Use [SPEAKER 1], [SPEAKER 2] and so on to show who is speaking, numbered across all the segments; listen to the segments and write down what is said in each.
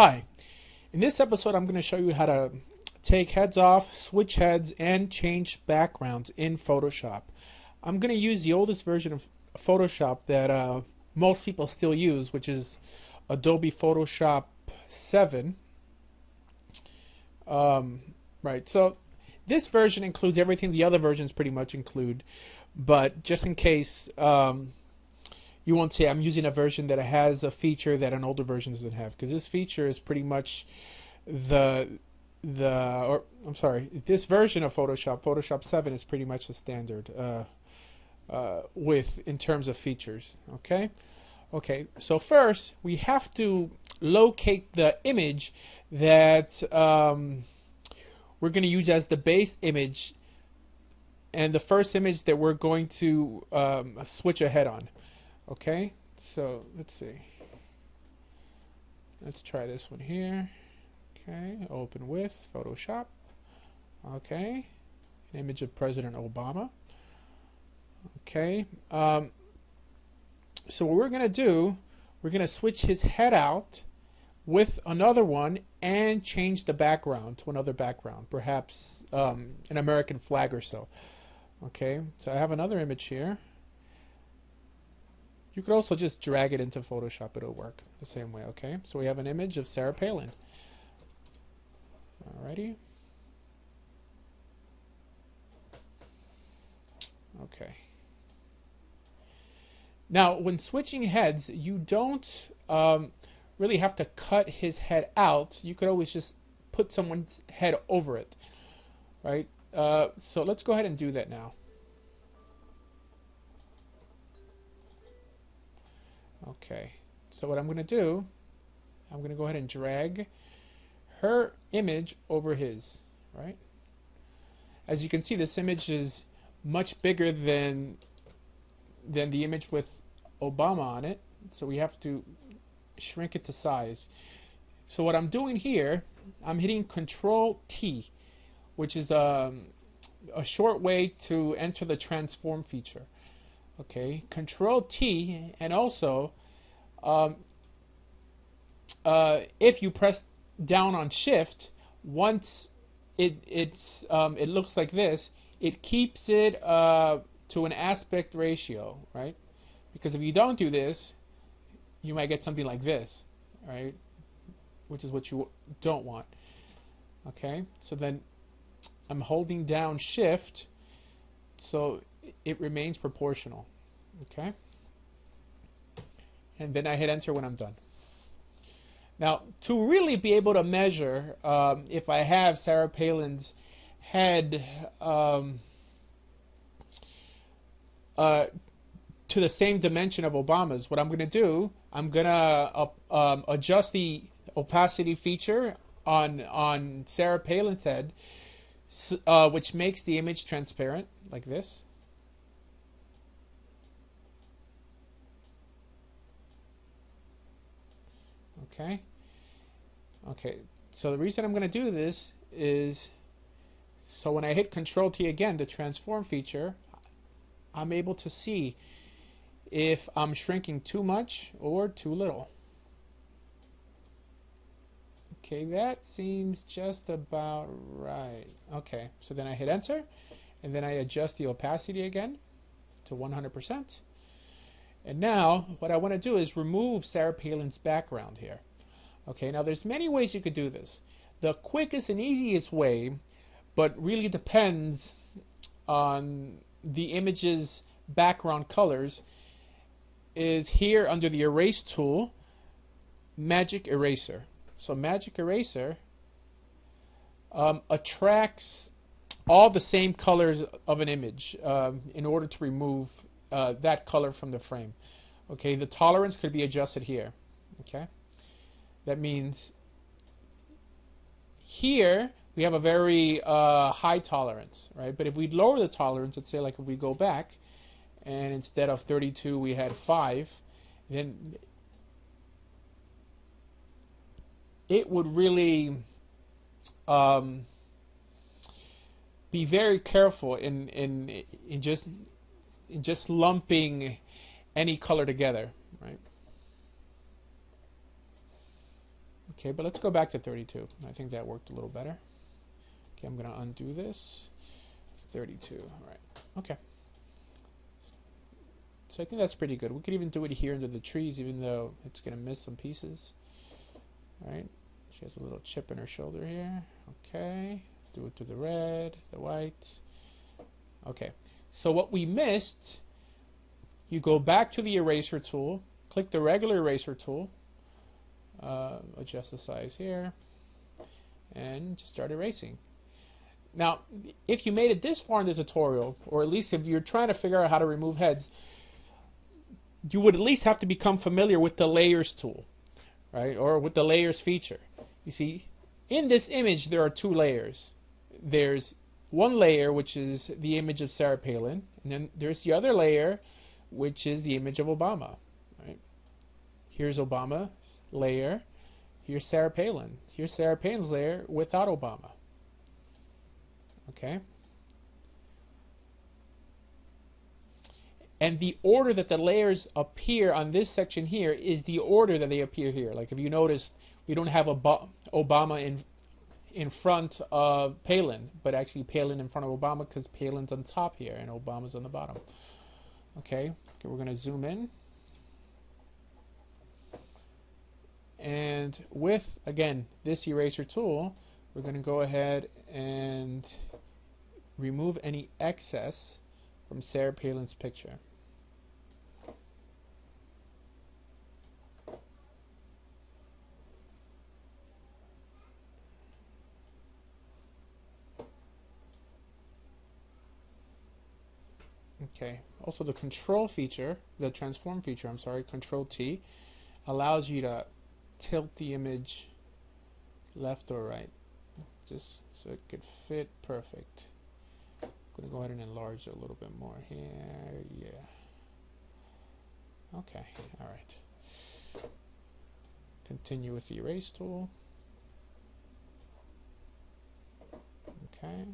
[SPEAKER 1] Hi, in this episode I'm going to show you how to take heads off, switch heads, and change backgrounds in Photoshop. I'm going to use the oldest version of Photoshop that most people still use, which is Adobe Photoshop 7. Right, so this version includes everything the other versions pretty much include, but just in case you won't say I'm using a version that has a feature that an older version doesn't have, because this feature is pretty much this version of Photoshop 7 is pretty much the standard in terms of features. Okay, so first we have to locate the image that we're going to use as the base image and the first image that we're going to switch a head on. Okay, so let's see. Let's try this one here. Okay, open with Photoshop. Okay, an image of President Obama. Okay, so what we're going to do, we're going to switch his head out with another one and change the background to another background, perhaps an American flag or so. Okay, so I have another image here. You could also just drag it into Photoshop, it'll work the same way. Okay, so we have an image of Sarah Palin. Alrighty. Okay. Now, when switching heads, you don't really have to cut his head out. You could always just put someone's head over it, right? So let's go ahead and do that now. Okay, so what I'm going to do, I'm going to go ahead and drag her image over his, right? As you can see, this image is much bigger than the image with Obama on it, so we have to shrink it to size. So what I'm doing here, I'm hitting Control T, which is a short way to enter the transform feature. Okay, Control T, and also if you press down on Shift, once it looks like this, it keeps it to an aspect ratio, right? Because if you don't do this, you might get something like this, right? Which is what you don't want. Okay, so then I'm holding down Shift so it remains proportional. Okay, and then I hit enter when I'm done. Now, to really be able to measure if I have Sarah Palin's head to the same dimension of Obama's, what I'm going to do, I'm going to adjust the opacity feature on Sarah Palin's head, which makes the image transparent, like this. Okay, so the reason I'm going to do this is so when I hit Control T again, the transform feature, I'm able to see if I'm shrinking too much or too little. Okay, that seems just about right. Okay, so then I hit enter, and then I adjust the opacity again to 100%. And now what I want to do is remove Sarah Palin's background here. Okay, now there's many ways you could do this. The quickest and easiest way, but really depends on the image's background colors, is here under the erase tool, Magic Eraser. So Magic Eraser attracts all the same colors of an image in order to remove that color from the frame. Okay, the tolerance could be adjusted here. Okay, that means here we have a very high tolerance, right? But if we lower the tolerance, let's say like if we go back and instead of 32 we had 5, then it would really be very careful in just lumping any color together, right? Okay, but let's go back to 32. I think that worked a little better. Okay, I'm going to undo this. 32, all right. Okay. So I think that's pretty good. We could even do it here under the trees, even though it's going to miss some pieces. All right. She has a little chip in her shoulder here. Okay. Do it to the red, the white. Okay. So what we missed, you go back to the eraser tool, click the regular eraser tool, adjust the size here, and just start erasing. Now, if you made it this far in the tutorial, or at least if you're trying to figure out how to remove heads, you would at least have to become familiar with the layers tool, right? Or with the layers feature. You see, in this image, there are two layers. There's one layer, which is the image of Sarah Palin, and then there's the other layer, which is the image of Obama, right? Here's Obama layer. Here's Sarah Palin. Here's Sarah Palin's layer without Obama. Okay? And the order that the layers appear on this section here is the order that they appear here. Like if you notice, we don't have Obama in front of Palin, but actually Palin in front of Obama because Palin's on top here and Obama's on the bottom. Okay, we're going to zoom in. And with, again, this eraser tool, we're going to go ahead and remove any excess from Sarah Palin's picture. Okay. Also, the control feature, the transform feature, I'm sorry, Control T, allows you to tilt the image left or right, just so it could fit perfect. I'm going to go ahead and enlarge it a little bit more here. Yeah. Okay. All right. Continue with the erase tool. Okay.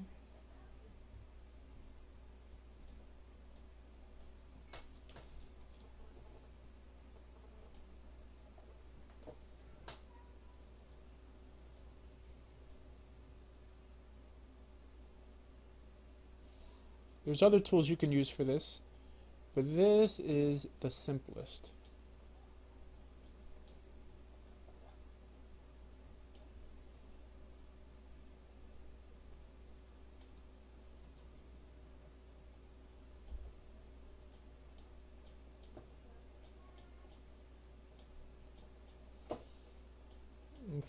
[SPEAKER 1] There's other tools you can use for this, but this is the simplest.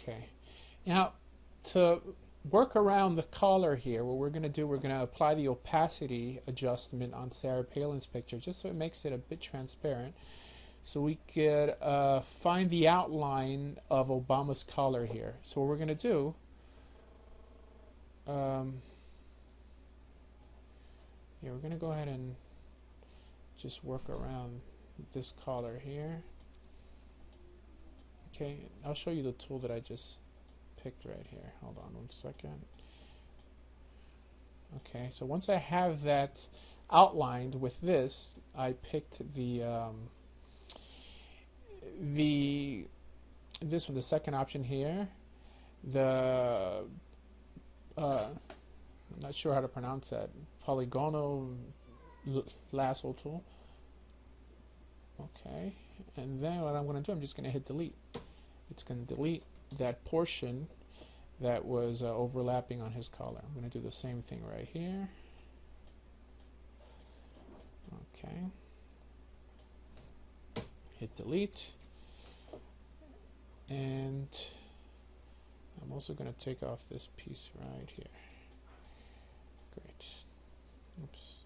[SPEAKER 1] Okay. Now, to work around the color here, what we're going to do, we're going to apply the opacity adjustment on Sarah Palin's picture just so it makes it a bit transparent. So we could find the outline of Obama's collar here. So what we're going to do, yeah, we're going to go ahead and just work around this collar here. Okay, I'll show you the tool that I just picked right here. Hold on one second. Okay, so once I have that outlined with this, I picked this one, the second option here, the I'm not sure how to pronounce that, polygonal lasso tool. Okay, and then what I'm going to do, I'm just going to hit delete. It's going to delete that portion that was overlapping on his collar. I'm going to do the same thing right here. Okay. Hit delete. And I'm also going to take off this piece right here. Great. Oops.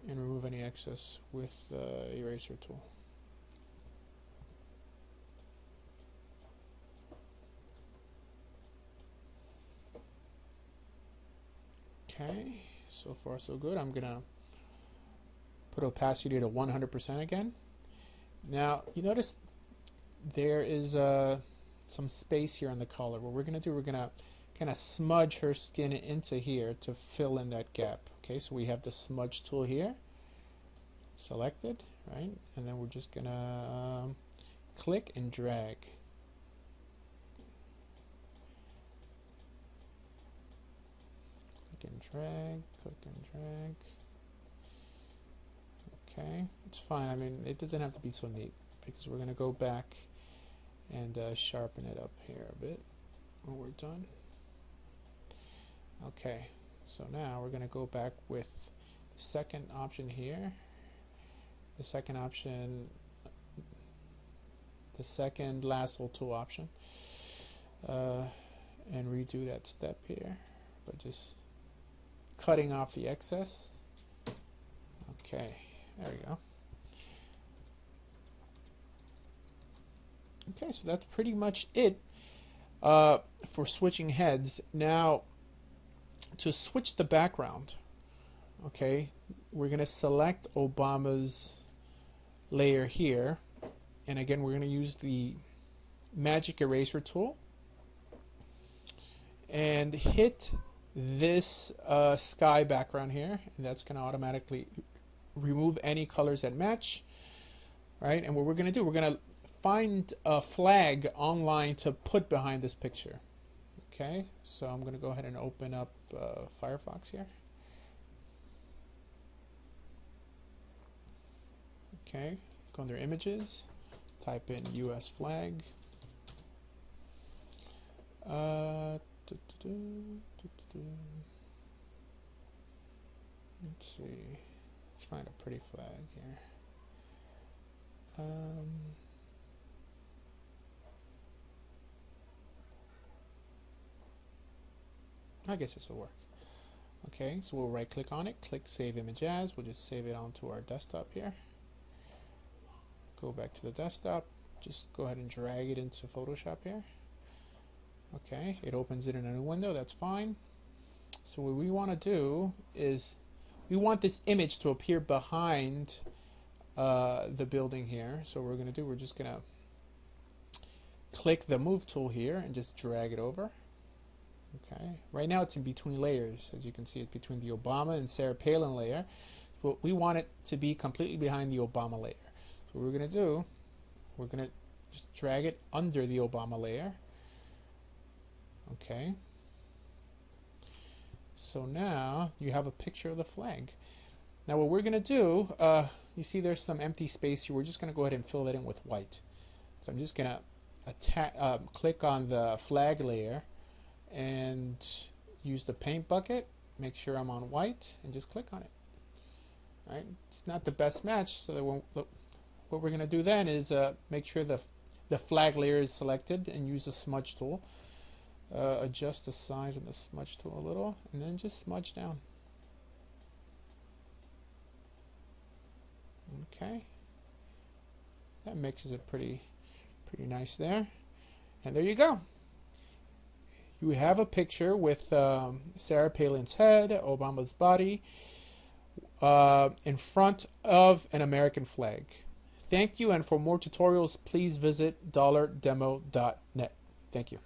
[SPEAKER 1] And remove any excess with the eraser tool. Okay, so far so good. I'm gonna put opacity to 100% again. Now you notice there is some space here on the collar. What we're gonna do, we're gonna kind of smudge her skin into here to fill in that gap. Okay, so we have the smudge tool here selected, right? And then we're just gonna click and drag. Click and drag, click and drag. Okay, it's fine. I mean, it doesn't have to be so neat because we're going to go back and sharpen it up here a bit when we're done. Okay, so now we're going to go back with the second option here. The second option, the second lasso tool option, and redo that step here by just cutting off the excess. Okay, there we go. Okay, so that's pretty much it for switching heads. Now, to switch the background, okay, we're going to select Obama's layer here, and again we're going to use the magic eraser tool and hit this sky background here, and that's going to automatically remove any colors that match, right? And what we're going to do, we're going to find a flag online to put behind this picture. Okay, so I'm going to go ahead and open up Firefox here. Okay, go under images, type in US flag. Let's see, let's find a pretty flag here. I guess this will work. Okay, so we'll right click on it, click Save Image As. We'll just save it onto our desktop here. Go back to the desktop, just go ahead and drag it into Photoshop here. Okay, it opens it in a new window, that's fine. So what we want to do is we want this image to appear behind the building here. So what we're going to do, we're just going to click the Move tool here and just drag it over. Okay, right now it's in between layers. As you can see, it's between the Obama and Sarah Palin layer. But we want it to be completely behind the Obama layer. So what we're going to do, we're going to just drag it under the Obama layer. Okay. So now you have a picture of the flag. Now what we're going to do, you see there's some empty space here. We're just going to go ahead and fill that in with white. So I'm just going to click on the flag layer and use the paint bucket, make sure I'm on white, and just click on it. All right, it's not the best match, so that what we're going to do then is make sure the flag layer is selected and use the smudge tool. Adjust the size of the smudge tool a little, and then just smudge down. Okay, that mixes it pretty nice there, and there you go. You have a picture with Sarah Palin's head, Obama's body, in front of an American flag. Thank you, and for more tutorials, please visit dollardemo.net. Thank you.